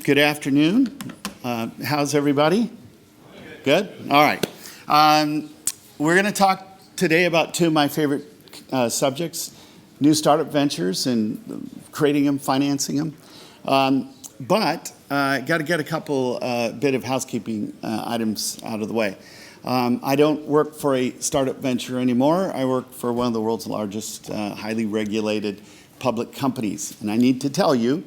Good afternoon. How's everybody? Good? All right. We're going to talk today about two of my favorite subjects, new startup ventures and creating them, financing them. But got to get a couple bit of housekeeping items out of the way. I don't work for a startup venture anymore. I work for one of the world's largest highly regulated public companies. And I need to tell you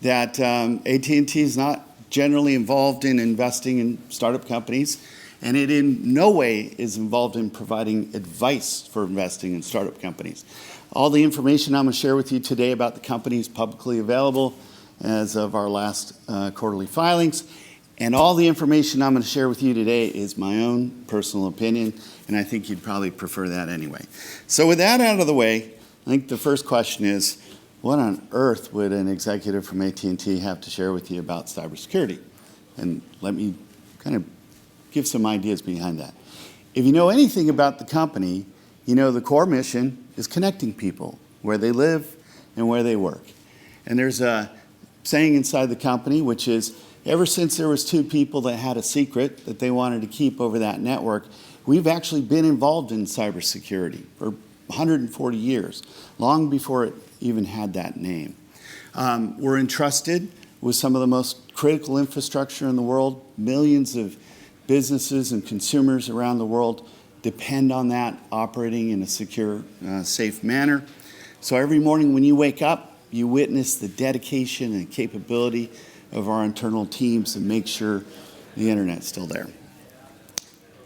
that AT&T is not generally involved in investing in startup companies, and it in no way is involved in providing advice for investing in startup companies. All the information I'm going to share with you today about the company is publicly available as of our last quarterly filings, and all the information I'm going to share with you today is my own personal opinion, and I think you'd probably prefer that anyway. So with that out of the way, I think the first question is, what on earth would an executive from AT&T have to share with you about cybersecurity? And let me kind of give some ideas behind that. If you know anything about the company, you know the core mission is connecting people where they live and where they work. And there's a saying inside the company, which is, ever since there was two people that had a secret that they wanted to keep over that network, we've actually been involved in cybersecurity for 140 years, long before it even had that name. We're entrusted with some of the most critical infrastructure in the world. Millions of businesses and consumers around the world depend on that operating in a secure, safe manner. So every morning when you wake up, you witness the dedication and capability of our internal teams to make sure the internet's still there.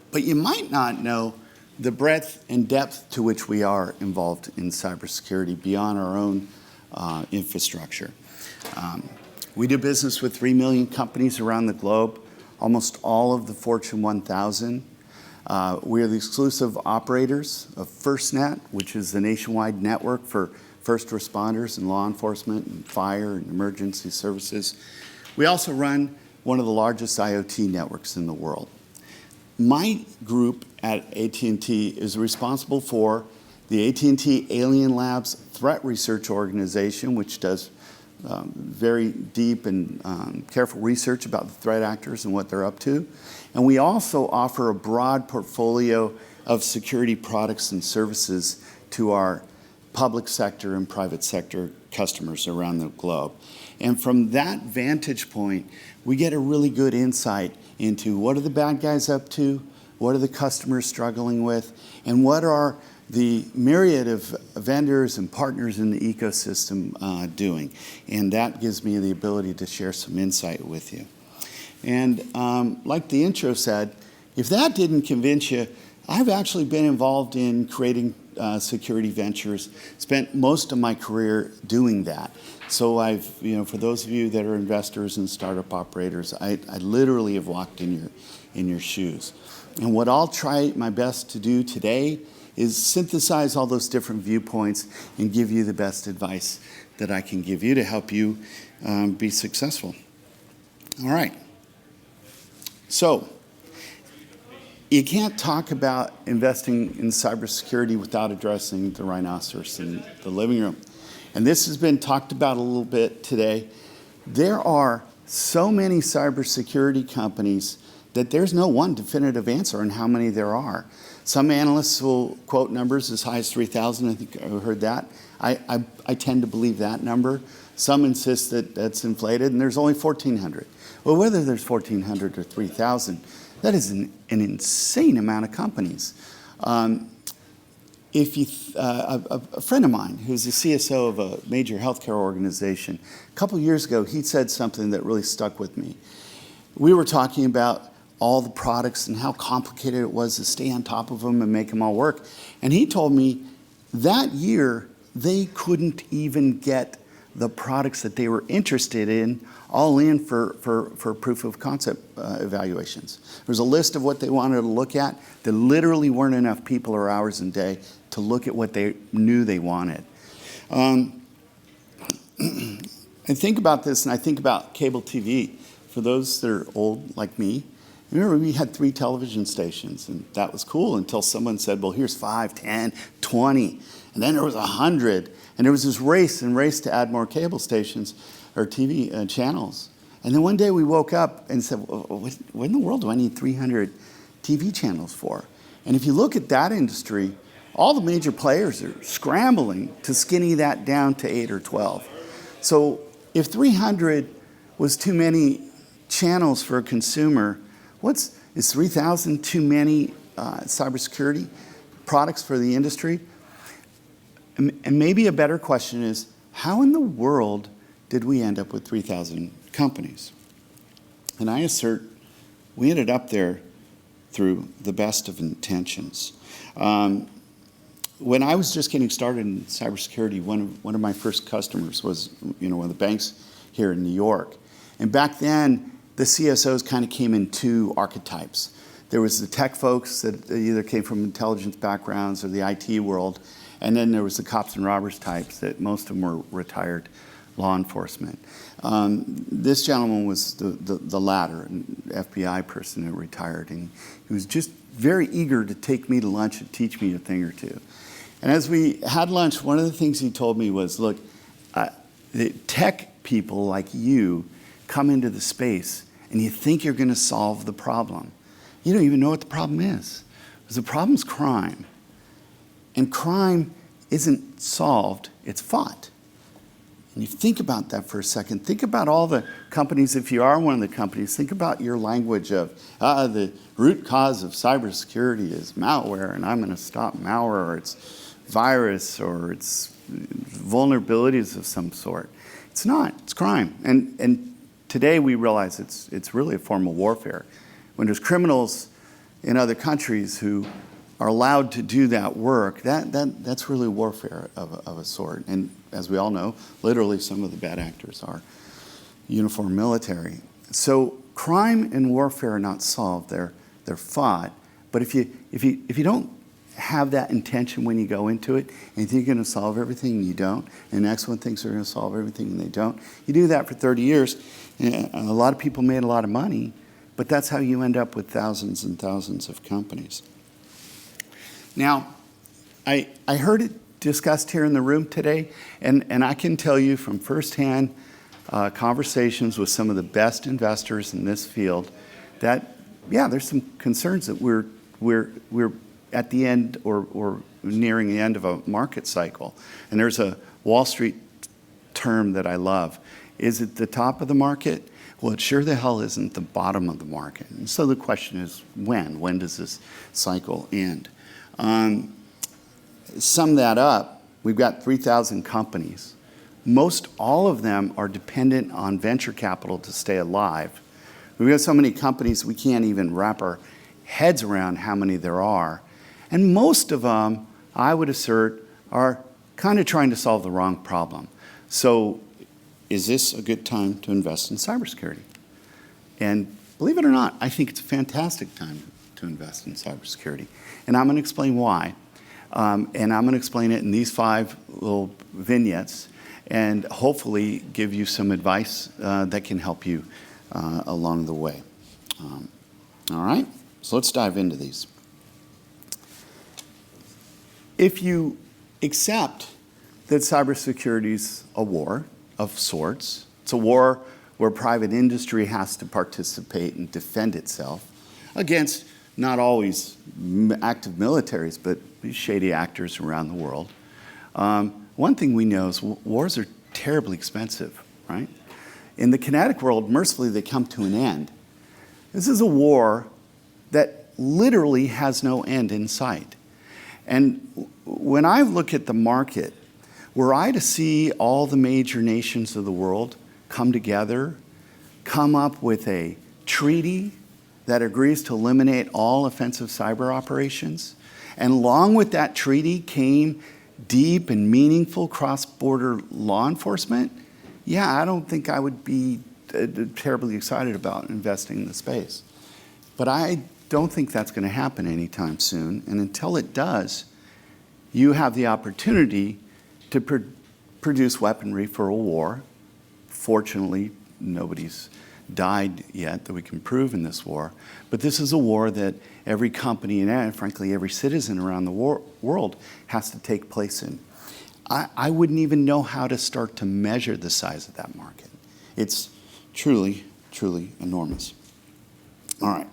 But you might not know the breadth and depth to which we are involved in cybersecurity beyond our own infrastructure. We do business with 3 million companies around the globe, almost all of the Fortune 1000. We are the exclusive operators of FirstNet, which is the nationwide network for first responders and law enforcement and fire and emergency services. We also run one of the largest IoT networks in the world. My group at AT&T is responsible for the AT&T Alien Labs Threat Research Organization, which does very deep and careful research about the threat actors and what they're up to. And we also offer a broad portfolio of security products and services to our public sector and private sector customers around the globe. And from that vantage point, we get a really good insight into what are the bad guys up to, what are the customers struggling with, and what are the myriad of vendors and partners in the ecosystem doing. And that gives me the ability to share some insight with you. And like the intro said, if that didn't convince you, I've actually been involved in creating security ventures, spent most of my career doing that. So I've, for those of you that are investors and startup operators, I literally have walked in your shoes. And what I'll try my best to do today is synthesize all those different viewpoints and give you the best advice that I can give you to help you be successful. All right. So you can't talk about investing in cybersecurity without addressing the rhinoceros in the living room. And this has been talked about a little bit today. There are so many cybersecurity companies that there's no one definitive answer on how many there are. Some analysts will quote numbers as high as 3,000. I think I heard that. I tend to believe that number. Some insist that that's inflated, and there's only 1,400. Well, whether there's 1,400 or 3,000, that is an insane amount of companies. A friend of mine who's the CSO of a major healthcare organization, a couple years ago, he said something that really stuck with me. We were talking about all the products and how complicated it was to stay on top of them and make them all work. And he told me that year they couldn't even get the products that they were interested in all in for proof of concept evaluations. There was a list of what they wanted to look at. There literally weren't enough people or hours in a day to look at what they knew they wanted. I think about this, and I think about cable TV. For those that are old like me, remember we had 3 television stations, and that was cool until someone said, well, here's 5, 10, 20. And then there was 100. And there was this race to add more cable stations or TV channels. And then one day we woke up and said, what in the world do I need 300 TV channels for? And if you look at that industry, all the major players are scrambling to skinny that down to 8 or 12. So if 300 was too many channels for a consumer, is 3,000 too many cybersecurity products for the industry? And maybe a better question is, how in the world did we end up with 3,000 companies? And I assert we ended up there through the best of intentions. When I was just getting started in cybersecurity, one of my first customers was one of the banks here in New York. And back then, the CSOs kind of came in two archetypes. There was the tech folks that either came from intelligence backgrounds or the IT world, and then there was the cops and robbers types that most of them were retired law enforcement. This gentleman was the latter, an FBI person that retired, and he was just very eager to take me to lunch and teach me a thing or two. And as we had lunch, one of the things he told me was, look, the tech people like you come into the space and you think you're going to solve the problem. You don't even know what the problem is. Because the problem's crime. And crime isn't solved, it's fought. And you think about that for a second. Think about all the companies, if you are one of the companies, think about your language of the root cause of cybersecurity is malware, and I'm going to stop malware, or it's virus, or it's vulnerabilities of some sort. It's not, it's crime. And today we realize it's really a form of warfare. When there's criminals in other countries who are allowed to do that work, that's really warfare of a sort. And as we all know, literally some of the bad actors are uniformed military. So crime and warfare are not solved, they're fought. But if you don't have that intention when you go into it, and you think you're going to solve everything and you don't, and the next one thinks they're going to solve everything and they don't, you do that for 30 years, and a lot of people made a lot of money, but that's how you end up with thousands and thousands of companies. Now, I heard it discussed here in the room today, and I can tell you from firsthand conversations with some of the best investors in this field that, yeah, there's some concerns that we're at the end or nearing the end of a market cycle. And there's a Wall Street term that I love. Is it the top of the market? Well, it sure the hell isn't the bottom of the market. And so the question is, when? When does this cycle end? Sum that up, we've got 3,000 companies. Most all of them are dependent on venture capital to stay alive. We've got so many companies we can't even wrap our heads around how many there are. And most of them, I would assert, are kind of trying to solve the wrong problem. So is this a good time to invest in cybersecurity? And believe it or not, I think it's a fantastic time to invest in cybersecurity. And I'm going to explain why. And I'm going to explain it in these 5 little vignettes and hopefully give you some advice that can help you along the way. All right, so let's dive into these. If you accept that cybersecurity is a war of sorts, it's a war where private industry has to participate and defend itself against not always active militaries, but shady actors around the world. One thing we know is wars are terribly expensive, right? In the kinetic world, mercifully, they come to an end. This is a war that literally has no end in sight. And when I look at the market, were I to see all the major nations of the world come together, come up with a treaty that agrees to eliminate all offensive cyber operations, and along with that treaty came deep and meaningful cross-border law enforcement, yeah, I don't think I would be terribly excited about investing in the space. But I don't think that's going to happen anytime soon. And until it does, you have the opportunity to produce weaponry for a war. Fortunately, nobody's died yet that we can prove in this war. But this is a war that every company and frankly every citizen around the world has to take place in. I wouldn't even know how to start to measure the size of that market. It's truly truly enormous. All right.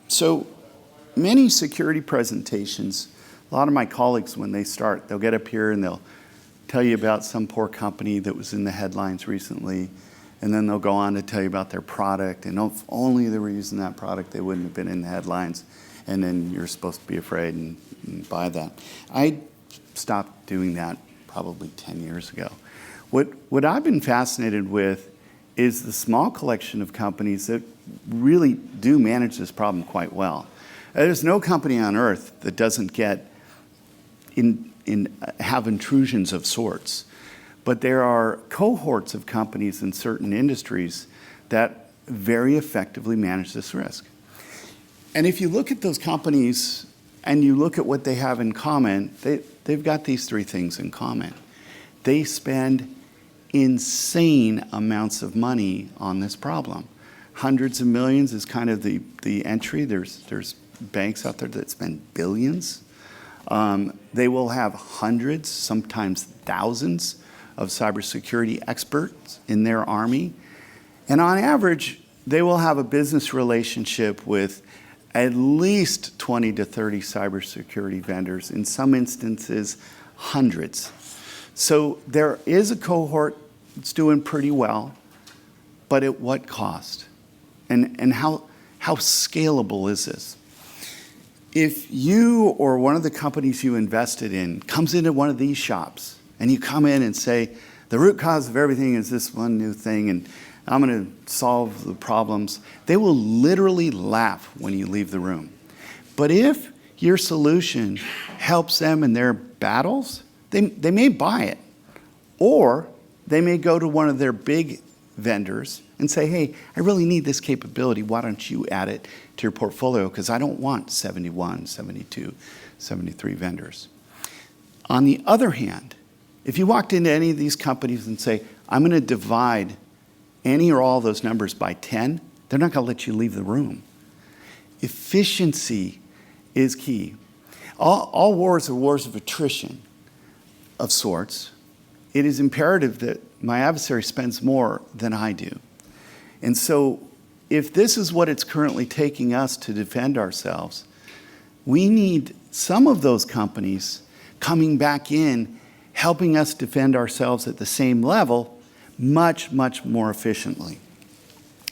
So many security presentations, a lot of my colleagues, when they start, they'll get up here and they'll tell you about some poor company that was in the headlines recently, and then they'll go on to tell you about their product, and if only they were using that product, they wouldn't have been in the headlines, and then you're supposed to be afraid and buy that. I stopped doing that probably 10 years ago. What I've been fascinated with is the small collection of companies that really do manage this problem quite well. There's no company on earth that doesn't have intrusions of sorts. But there are cohorts of companies in certain industries that very effectively manage this risk. And if you look at those companies and you look at what they have in common, they've got these three things in common. They spend insane amounts of money on this problem. Hundreds of millions is kind of the entry. There's banks out there that spend billions. They will have hundreds, sometimes thousands, of cybersecurity experts in their army. And on average, they will have a business relationship with at least 20 to 30 cybersecurity vendors, in some instances, hundreds. So there is a cohort that's doing pretty well, but at what cost? And how scalable is this? If you or one of the companies you invested in comes into one of these shops and you come in and say, the root cause of everything is this one new thing and I'm going to solve the problems, they will literally laugh when you leave the room. But if your solution helps them in their battles, they may buy it. Or they may go to one of their big vendors and say, hey, I really need this capability. Why don't you add it to your portfolio? Because I don't want 71, 72, 73 vendors. On the other hand, if you walked into any of these companies and say, I'm going to divide any or all those numbers by 10, they're not going to let you leave the room. Efficiency is key. All wars are wars of attrition of sorts. It is imperative that my adversary spends more than I do. And so if this is what it's currently taking us to defend ourselves, we need some of those companies coming back in, helping us defend ourselves at the same level, much, much more efficiently.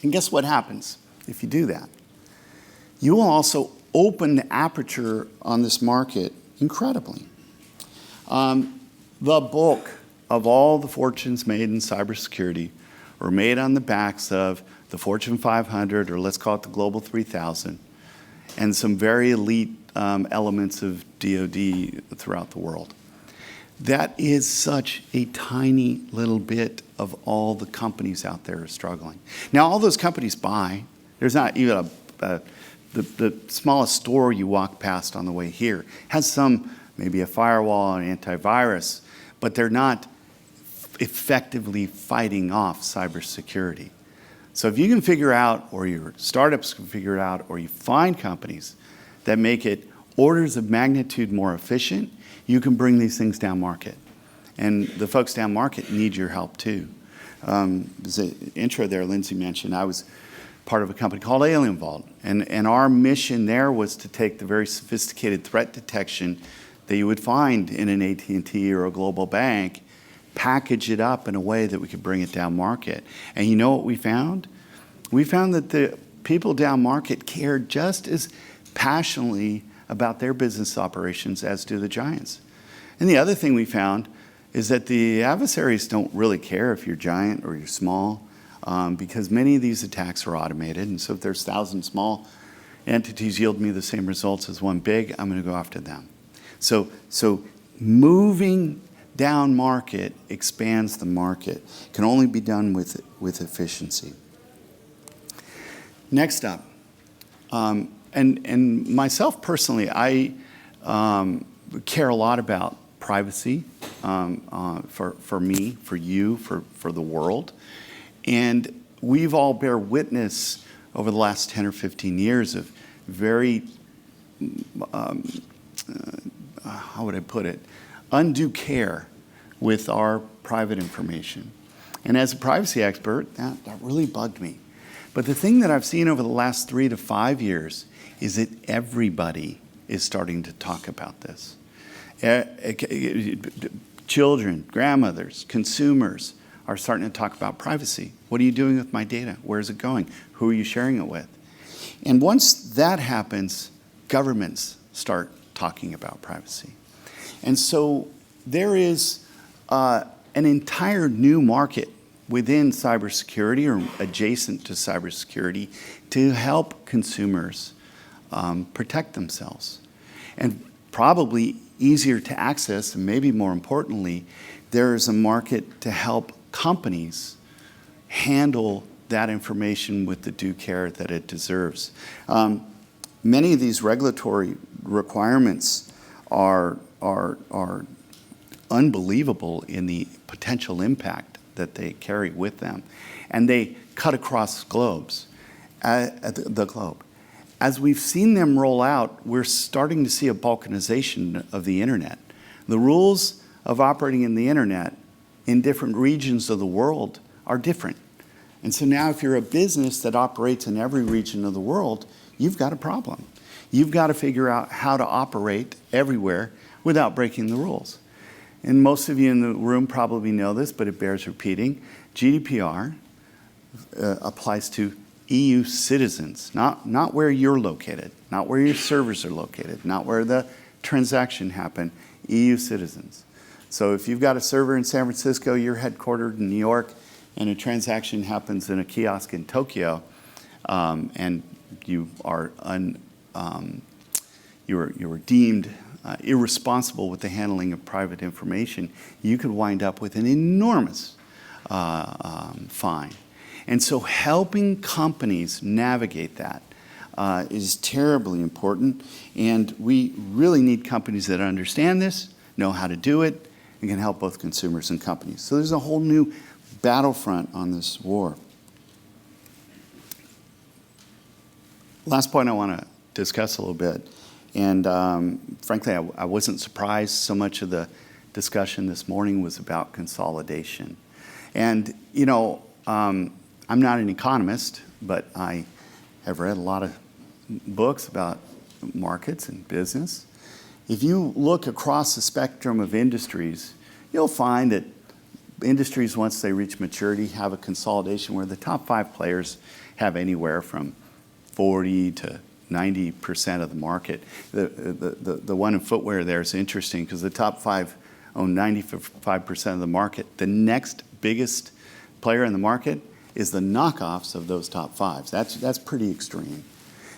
And guess what happens if you do that? You will also open the aperture on this market incredibly. The bulk of all the fortunes made in cybersecurity were made on the backs of the Fortune 500, or let's call it the Global 3000, and some very elite elements of DoD throughout the world. That is such a tiny little bit of all the companies out there are struggling. Now, all those companies buy. There's not even the smallest store you walk past on the way here has some, maybe a firewall, an antivirus, but they're not effectively fighting off cybersecurity. So if you can figure out, or your startups can figure it out, or you find companies that make it orders of magnitude more efficient, you can bring these things down market. And the folks down market need your help too. There's an intro there Lindsay mentioned. I was part of a company called Alien Vault. And our mission there was to take the very sophisticated threat detection that you would find in an AT&T or a global bank, package it up in a way that we could bring it down market. And you know what we found? We found that the people down market cared just as passionately about their business operations as do the giants. And the other thing we found is that the adversaries don't really care if you're giant or you're small, because many of these attacks are automated. And so if there's 1,000 small entities yield me the same results as one big, I'm going to go after them. So moving down market expands the market. It can only be done with efficiency. Next up, and myself personally, I care a lot about privacy for me, for you, for the world. And we've all bear witness over the last 10 or 15 years of very, how would I put it, undue care with our private information. And as a privacy expert, that really bugged me. But the thing that I've seen over the last 3 to 5 years is that everybody is starting to talk about this. Children, grandmothers, consumers are starting to talk about privacy. What are you doing with my data? Where is it going? Who are you sharing it with? And once that happens, governments start talking about privacy. And so there is an entire new market within cybersecurity or adjacent to cybersecurity to help consumers protect themselves. And probably easier to access, and maybe more importantly, there is a market to help companies handle that information with the due care that it deserves. Many of these regulatory requirements are unbelievable in the potential impact that they carry with them. And they cut across the globe. As we've seen them roll out, we're starting to see a balkanization of the internet. The rules of operating in the internet in different regions of the world are different. And so now if you're a business that operates in every region of the world, you've got a problem. You've got to figure out how to operate everywhere without breaking the rules. And most of you in the room probably know this, but it bears repeating. GDPR applies to EU citizens, not where you're located, not where your servers are located, not where the transaction happened, EU citizens. So if you've got a server in San Francisco, you're headquartered in New York, and a transaction happens in a kiosk in Tokyo, and you are you were deemed irresponsible with the handling of private information, you could wind up with an enormous fine. And so helping companies navigate that is terribly important. And we really need companies that understand this, know how to do it, and can help both consumers and companies. So there's a whole new battlefront on this war. Last point I want to discuss a little bit. And frankly, I wasn't surprised. So much of the discussion this morning was about consolidation. And, you know, I'm not an economist, but I have read a lot of books about markets and business. If you look across the spectrum of industries, you'll find that industries, once they reach maturity, have a consolidation where the top 5 players have anywhere from 40 to 90% of the market. The one in footwear there is interesting because the top 5 own 95% of the market. The next biggest player in the market is the knockoffs of those top 5s. That's pretty extreme.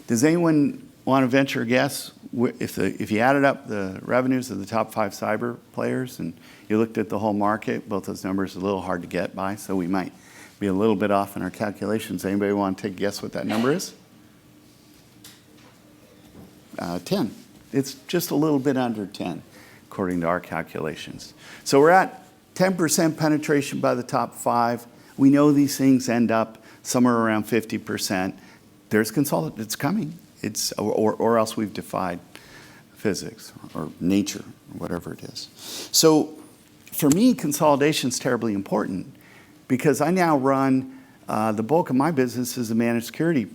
Does anyone want to venture a guess if you added up the revenues of the top 5 cyber players and you looked at the whole market? Both those numbers are a little hard to get by, so we might be a little bit off in our calculations. Anybody want to take a guess what that number is? 10. It's just a little bit under 10, according to our calculations. So we're at 10% penetration by the top 5. We know these things end up somewhere around 50%. There's consolidation. It's coming. Or else we've defied physics or nature, or whatever it is. So for me, consolidation is terribly important because I now run the bulk of my business is a managed security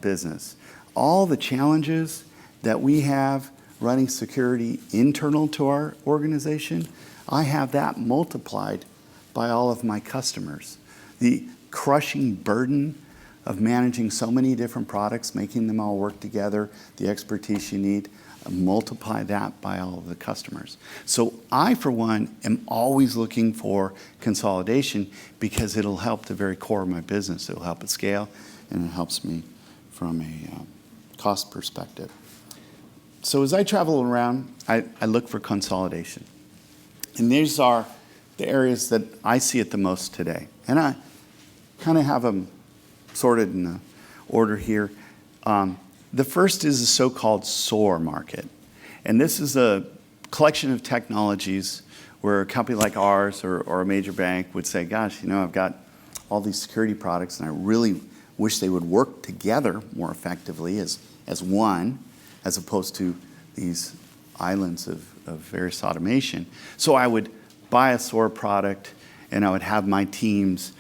business. All the challenges that we have running security internal to our organization, I have that multiplied by all of my customers. The crushing burden of managing so many different products, making them all work together, the expertise you need, multiply that by all of the customers. So I, for one, am always looking for consolidation because it'll help the very core of my business. It'll help it scale, and it helps me from a cost perspective. So as I travel around, I look for consolidation. And these are the areas that I see it the most today. And I kind of have them sorted in the order here. The first is the so-called SOAR market. And this is a collection of technologies where a company like ours or a major bank would say, gosh, you know, I've got all these security products and I really wish they would work together more effectively as one, as opposed to these islands of various automation. So I would buy a SOAR product and I would have my teams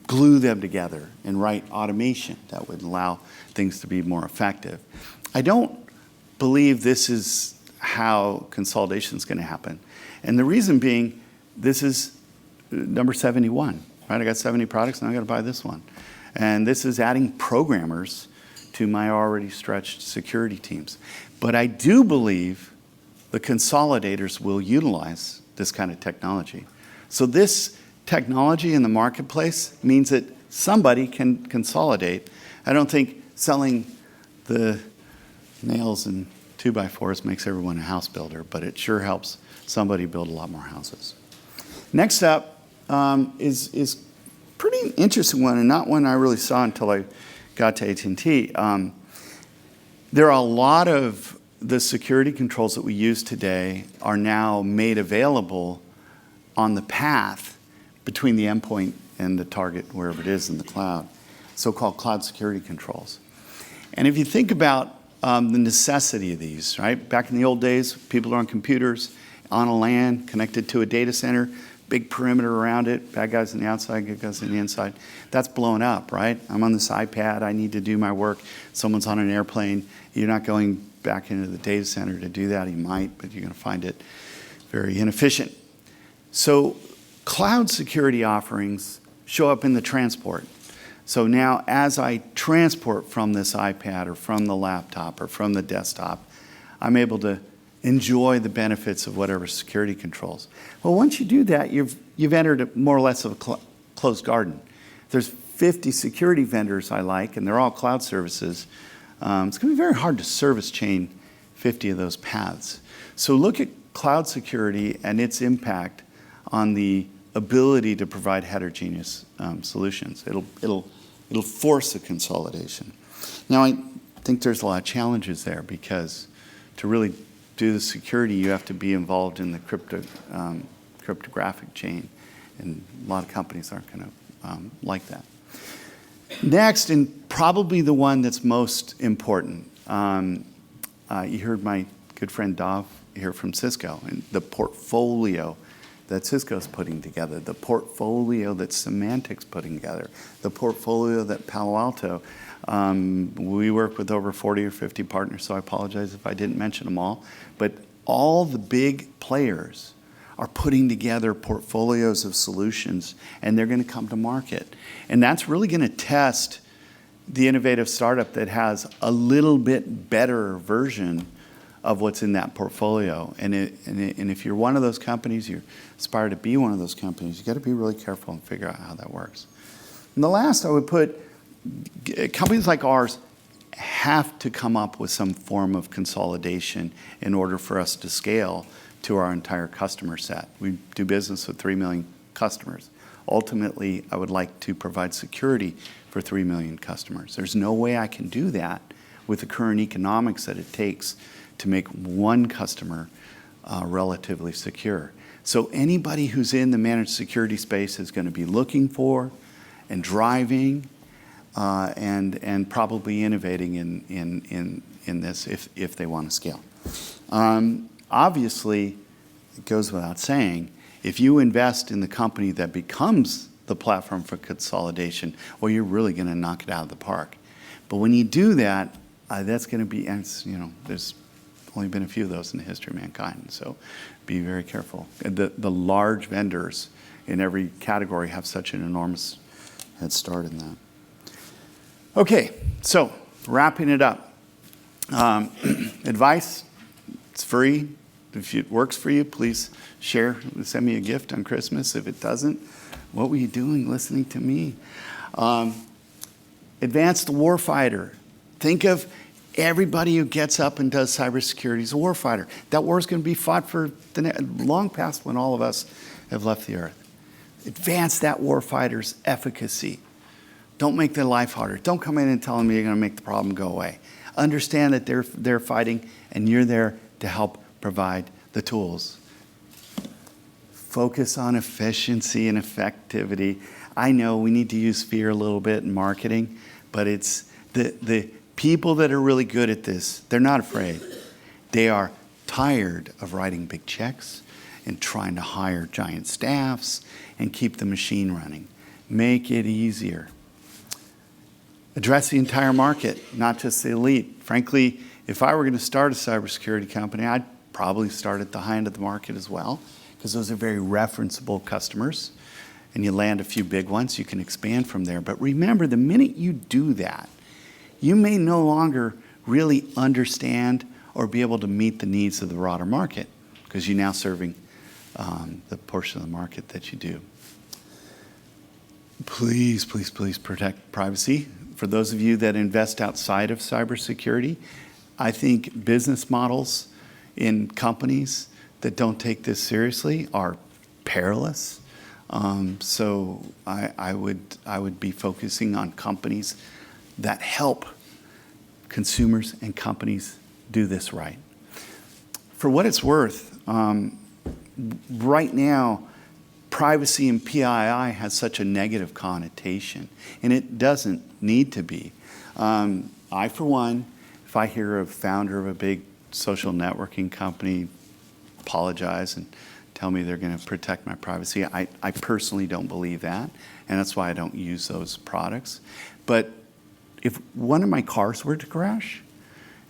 glue them together and write automation that would allow things to be more effective. I don't believe this is how consolidation is going to happen. And the reason being, this is number 71, right? I got 70 products, and I got to buy this one. And this is adding programmers to my already stretched security teams. But I do believe the consolidators will utilize this kind of technology. So this technology in the marketplace means that somebody can consolidate. I don't think selling the nails and 2x4s makes everyone a house builder, but it sure helps somebody build a lot more houses. Next up is pretty interesting one, and not one I really saw until I got to AT&T. There are a lot of the security controls that we use today are now made available on the path between the endpoint and the target, wherever it is in the cloud, so-called cloud security controls. And if you think about the necessity of these, right? Back in the old days, people are on computers, on a LAN, connected to a data center, big perimeter around it, bad guys on the outside, good guys on the inside. That's blown up, right? I'm on this iPad, I need to do my work. Someone's on an airplane. You're not going back into the data center to do that. You might, but you're going to find it very inefficient. So cloud security offerings show up in the transport. So now as I transport from this iPad or from the laptop or from the desktop, I'm able to enjoy the benefits of whatever security controls. Well, once you do that, you've entered more or less of a closed garden. There's 50 security vendors I like, and they're all cloud services. It's going to be very hard to service chain 50 of those paths. So look at cloud security and its impact on the ability to provide heterogeneous solutions. It'll force a consolidation. Now, I think there's a lot of challenges there, because to really do the security, you have to be involved in the cryptographic chain, and a lot of companies aren't going to like that. Next, and probably the one that's most important, you heard my good friend Dov here from Cisco, and the portfolio that Cisco's putting together, the portfolio that Symantec's putting together, the portfolio that Palo Alto. We work with over 40 or 50 partners, so I apologize if I didn't mention them all. But all the big players are putting together portfolios of solutions, and they're going to come to market. And that's really going to test the innovative startup that has a little bit better version of what's in that portfolio. And if you're one of those companies, you aspire to be one of those companies, you've got to be really careful and figure out how that works. And the last, I would put, companies like ours have to come up with some form of consolidation in order for us to scale to our entire customer set. We do business with 3 million customers. Ultimately, I would like to provide security for 3 million customers. There's no way I can do that with the current economics that it takes to make one customer relatively secure. So anybody who's in the managed security space is going to be looking for and driving and probably innovating in this if they want to scale. Obviously, it goes without saying, if you invest in the company that becomes the platform for consolidation, well, you're really going to knock it out of the park. But when you do that, that's going to be, and there's only been a few of those in the history of mankind, so be very careful. The large vendors in every category have such an enormous head start in that. Okay, so wrapping it up. Advice, it's free. If it works for you, please share. Send me a gift on Christmas. If it doesn't, what were you doing listening to me? Advance the warfighter. Think of everybody who gets up and does cybersecurity as a warfighter. That war is going to be fought for long past when all of us have left the earth. Advance that warfighter's efficacy. Don't make their life harder. Don't come in and tell them you're going to make the problem go away. Understand that they're fighting, and you're there to help provide the tools. Focus on efficiency and effectivity. I know we need to use fear a little bit in marketing, but it's the people that are really good at this, they're not afraid. They are tired of writing big checks and trying to hire giant staffs and keep the machine running. Make it easier. Address the entire market, not just the elite. Frankly, if I were going to start a cybersecurity company, I'd probably start at the high end of the market as well, because those are very referenceable customers. And you land a few big ones, you can expand from there. But remember, the minute you do that, you may no longer really understand or be able to meet the needs of the broader market, because you're now serving the portion of the market that you do. Please, please, please protect privacy. For those of you that invest outside of cybersecurity, I think business models in companies that don't take this seriously are perilous. So I would be focusing on companies that help consumers and companies do this right. For what it's worth, right now, privacy and PII has such a negative connotation, and it doesn't need to be. I, for one, if I hear a founder of a big social networking company apologize and tell me they're going to protect my privacy, I personally don't believe that, and that's why I don't use those products. But if one of my cars were to crash,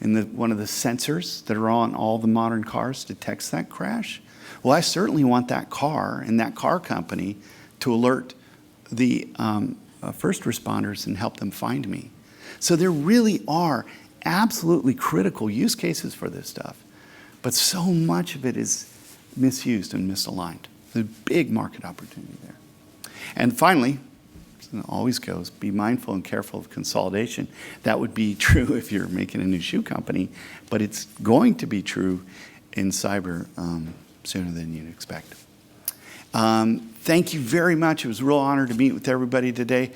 and one of the sensors that are on all the modern cars detects that crash, well, I certainly want that car and that car company to alert the first responders and help them find me. So there really are absolutely critical use cases for this stuff, but so much of it is misused and misaligned. There's a big market opportunity there. And finally, it always goes, be mindful and careful of consolidation. That would be true if you're making a new shoe company, but it's going to be true in cyber sooner than you'd expect. Thank you very much. It was a real honor to meet with everybody today.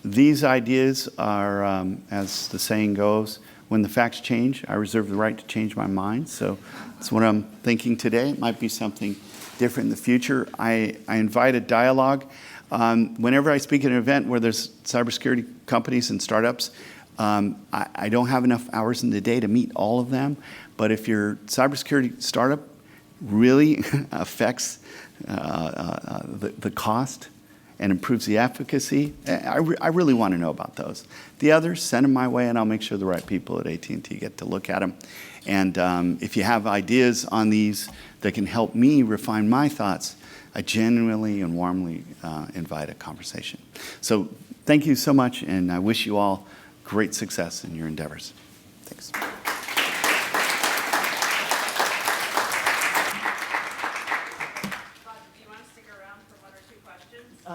These ideas are, as the saying goes, when the facts change, I reserve the right to change my mind. So that's what I'm thinking today. It might be something different in the future. I invite a dialogue. Whenever I speak at an event where there's cybersecurity companies and startups, I don't have enough hours in the day to meet all of them. But if your cybersecurity startup really affects the cost and improves the efficacy, I really want to know about those. The others, send them my way, and I'll make sure the right people at AT&T get to look at them. And if you have ideas on these that can help me refine my thoughts, I genuinely and warmly invite a conversation. So thank you so much, and I wish you all great success in your endeavors. Thanks.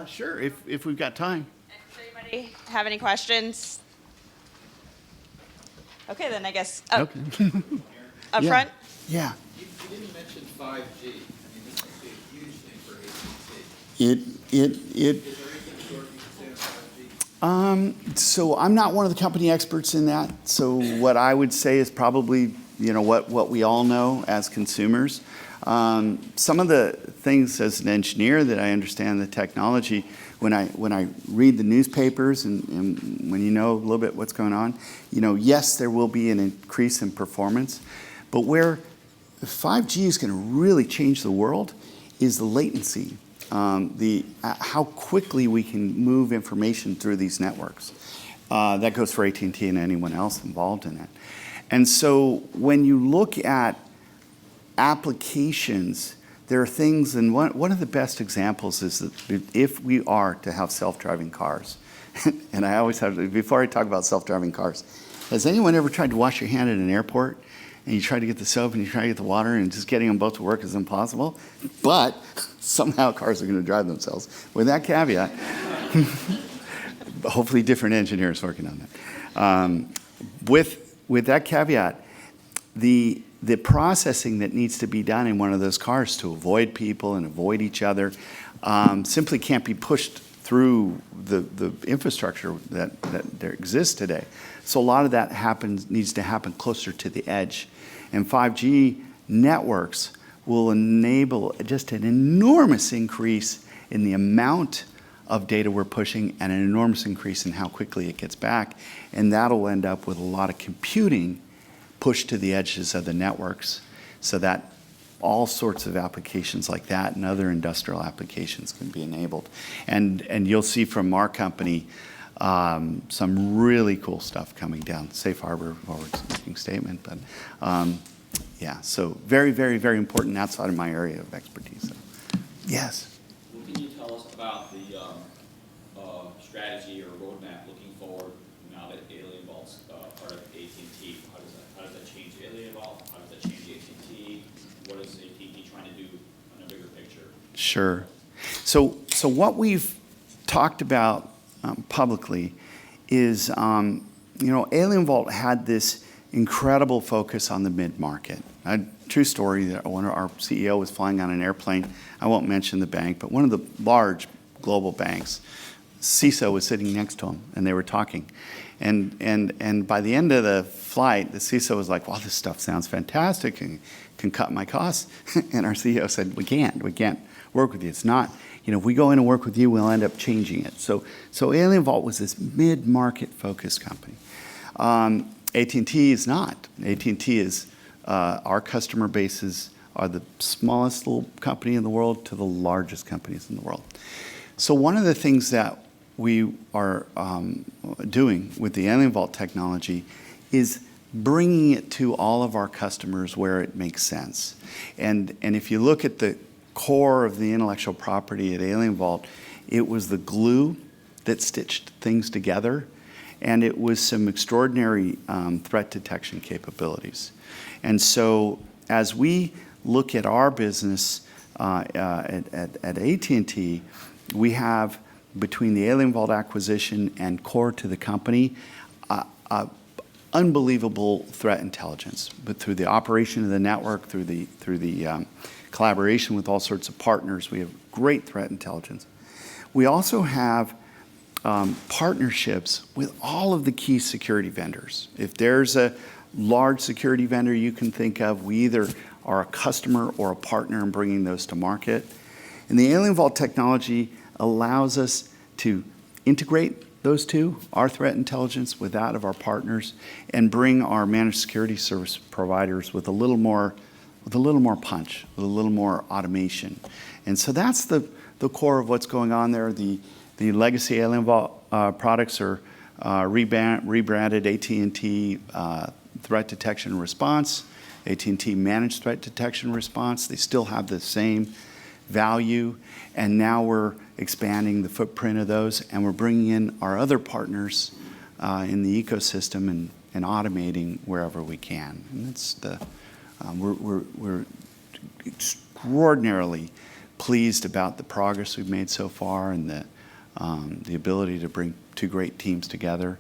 Sure, if we've got time. Does anybody have any questions? Okay, then I guess up front. Yeah. You didn't mention 5G. I mean, this must be a huge thing for AT&T. Is there anything short you can say on 5G? So I'm not one of the company experts in that. So what I would say is probably, what we all know as consumers. Some of the things as an engineer that I understand the technology, when I read the newspapers and when you know a little bit what's going on, yes, there will be an increase in performance, but where 5G is going to really change the world is the latency, how quickly we can move information through these networks. That goes for AT&T and anyone else involved in it. And so when you look at applications, there are things, and one of the best examples is that if we are to have self-driving cars, and I always have to, before I talk about self-driving cars, has anyone ever tried to wash your hand at an airport and you try to get the soap and you try to get the water and just getting them both to work is impossible? But somehow cars are going to drive themselves. With that caveat, hopefully different engineers working on that. With that caveat, the processing that needs to be done in one of those cars to avoid people and avoid each other simply can't be pushed through the infrastructure that there exists today. So a lot of that needs to happen closer to the edge. And 5G networks will enable just an enormous increase in the amount of data we're pushing and an enormous increase in how quickly it gets back. And that'll end up with a lot of computing pushed to the edges of the networks so that all sorts of applications like that and other industrial applications can be enabled. And you'll see from our company some really cool stuff coming down. Safe harbor forward-looking statement, but yeah, so very, very, very important outside of my area of expertise. So, yes? What can you tell us about the strategy or roadmap looking forward now that Alien Vault's part of AT&T? How does that change Alien Vault? How does that change AT&T? What is AT&T trying to do in a bigger picture? Sure. So what we've talked about publicly is, Alien Vault had this incredible focus on the mid-market. A true story that our CEO was flying on an airplane. I won't mention the bank, but one of the large global banks, CISO was sitting next to him, and they were talking. And by the end of the flight, the CISO was like, "Wow, this stuff sounds fantastic and can cut my costs." And our CEO said, "We can't work with you. It's not, if we go in and work with you, we'll end up changing it." So Alien Vault was this mid-market focused company. AT&T is not. AT&T is, our customer bases are the smallest little company in the world to the largest companies in the world. So one of the things that we are doing with the Alien Vault technology is bringing it to all of our customers where it makes sense. And if you look at the core of the intellectual property at Alien Vault, it was the glue that stitched things together, and it was some extraordinary threat detection capabilities. And so as we look at our business at AT&T, we have, between the Alien Vault acquisition and core to the company, unbelievable threat intelligence. But through the operation of the network, through the collaboration with all sorts of partners, we have great threat intelligence. We also have partnerships with all of the key security vendors. If there's a large security vendor you can think of, we either are a customer or a partner in bringing those to market. And the Alien Vault technology allows us to integrate those two, our threat intelligence, with that of our partners, and bring our managed security service providers with a little more punch, with a little more automation. And so that's the core of what's going on there. The legacy Alien Vault products are rebranded AT&T Threat Detection and Response, AT&T Managed Threat Detection and Response. They still have the same value, and now we're expanding the footprint of those, and we're bringing in our other partners in the ecosystem and automating wherever we can. And that's we're extraordinarily pleased about the progress we've made so far and the ability to bring two great teams together.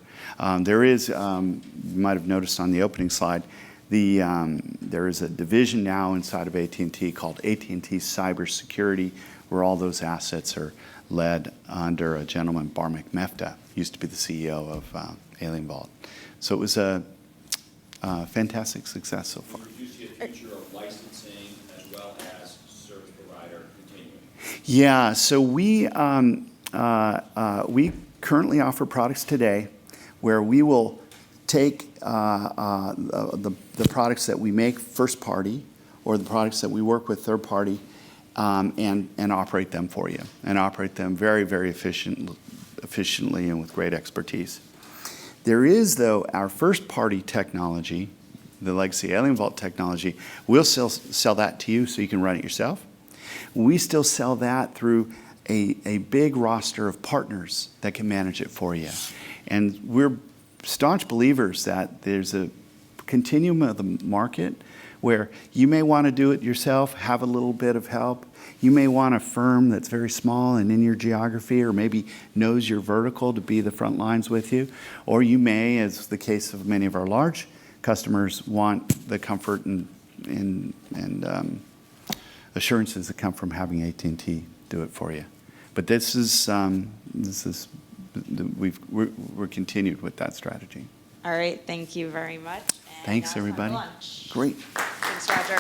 There is, you might have noticed on the opening slide, there is a division now inside of AT&T called AT&T Cybersecurity, where all those assets are led under a gentleman, Barmek Mefta, used to be the CEO of Alien Vault. So it was a fantastic success so far. Do you see a future of licensing as well as service provider continuing? Yeah, so we currently offer products today where we will take the products that we make first party or the products that we work with third party and operate them for you, and operate them very, very efficiently and with great expertise. There is, though, our first party technology, the legacy Alien Vault technology. We'll sell that to you so you can run it yourself. We still sell that through a big roster of partners that can manage it for you. And we're staunch believers that there's a continuum of the market where you may want to do it yourself, have a little bit of help. You may want a firm that's very small and in your geography, or maybe knows your vertical, to be the front lines with you. Or you may, as the case of many of our large customers, want the comfort and assurances that come from having AT&T do it for you. But we're continued with that strategy. All right, thank you very much. And Thanks, now it's time for everybody. lunch. Great. Thanks, Roger.